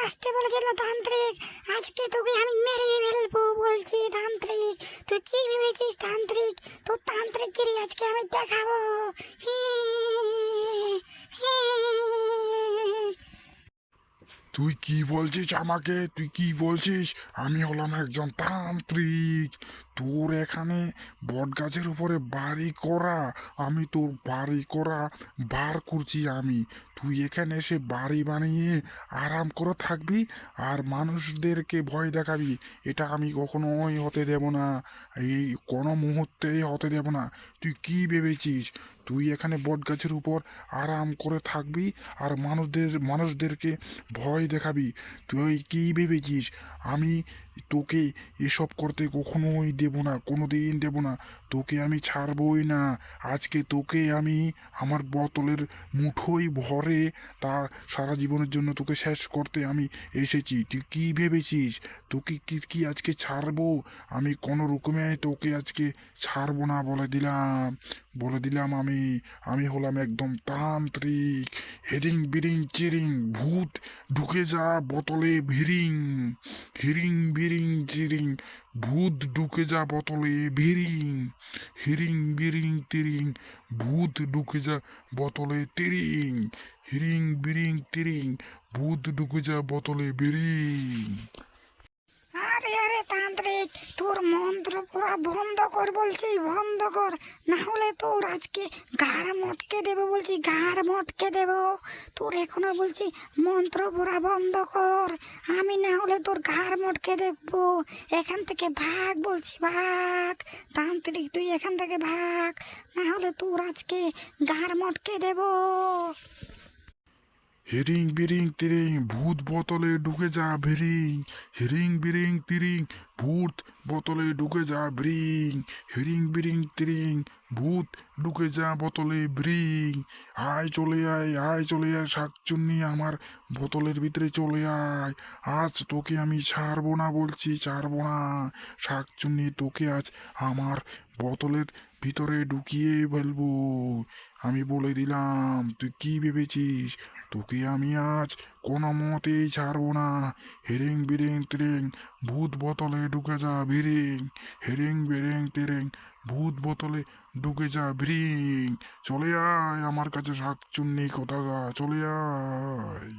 আসতে বলেছিল তান্ত্রিক। আজকে তোকে আমি মেরে ফেলবো বলছি তান্ত্রিক। তুই কি ভেবেছিস তান্ত্রিক? তোর তান্ত্রিকগিরি আজকে আমি দেখাবো। হি, হি। তুই কি বলছিস আমাকে? তুই কি বলছিস? আমি হলাম একজন তান্ত্রিক। তোর এখানে বটগাছের উপরে বাড়ি করা, আমি তোর বাড়ি করা বার করছি আমি। তুই এখানে এসে বাড়ি বানিয়ে আরাম করে থাকবি আর মানুষদেরকে ভয় দেখাবি। এটা আমি কখনোই হতে দেব না, এই কোনো মুহূর্তেই হতে দেব না। তুই কি ভেবেছিস তুই এখানে বটগাছের উপর আরাম করে থাকবি আর মানুষদেরকে ভয় দেখাবি? তুই কি ভেবেছিস আমি তোকে এসব করতে কখনোই দেব না, কোনো দিন দেব না। তোকে আমি ছাড়বই না। আজকে তোকে আমি আমার বোতলের মুঠোয় ভরে তার সারা জীবনের জন্য তোকে শেষ করতে আমি এসেছি। তুই কি ভেবেছিস তোকে কি কি আজকে ছাড়বো? আমি কোনো রকমে তোকে আজকে ছাড়বো না, বলে দিলাম। বলে দিলাম আমি হলাম একদম তান্ত্রিক। হেরিং বিরিং চিরিং ভূত ঢুকে যা বোতলে ভিরিং। হিরিং বিরিং চিরিং ভূত ঢুকে যা বোতলে ভিরিং। হিরিং বিরিং তিরিং ভূত ঢুকে যা বোতলে তিরিং। হিরিং বিরিং তিরিং ভূত ঢুকে যা বোতলে বিরিং। আরে আরে তান্ত্রিক, তোর মন্ত্র পুরা বন্ধ কর বলছি, বন্ধ কর। না হলে তোর আজকে ঘাড় মটকে দেবো বলছি, ঘাড় মটকে দেবো। তোর এখনো বলছি মন্ত্র পুরা বন্ধ কর, আমি না হলে তোর ঘাড় মটকে দেখবো। এখান থেকে ভাগ বলছি, ভাগ। তান্ত্রিক তুই এখান থেকে ভাগ, না হলে তোর আজকে ঘাড় মটকে দেবো। হিরিং বিরিং তিরিং ভূত বোতলে ঢুকে যা ভিরিং। হিরিং বিরিং তিরিং ভূত বোতলে ঢুকে যা ব্রিং। হিরিং বিরিং তিরিং ভূত ঢুকে যা বোতলে ব্রিং। আয় চলে আয়, আয় চলে আয় শাকচুন্নি, আমার বোতলের ভিতরে চলে আয়। আজ তোকে আমি ছাড়বো না বলছি, ছাড়বো না। শাকচুন্নি তোকে আজ আমার বোতলের ভিতরে ঢুকিয়ে ফেলবো। আমি বলে দিলাম, তুই কি ভেবেছিস তোকে আমি আজ কোনো মতেই ছাড়বো না। হেরিং বিরিং তিরিং ভূত বোতলে ঢুকে যা ভিরিং। হেরিং বিরিং তিরিং ভূত বোতলে ঢুকে যা ভিরিং। চলে আয় আমার কাছে শাকচুন্নি কোথাকা, চলে আয়।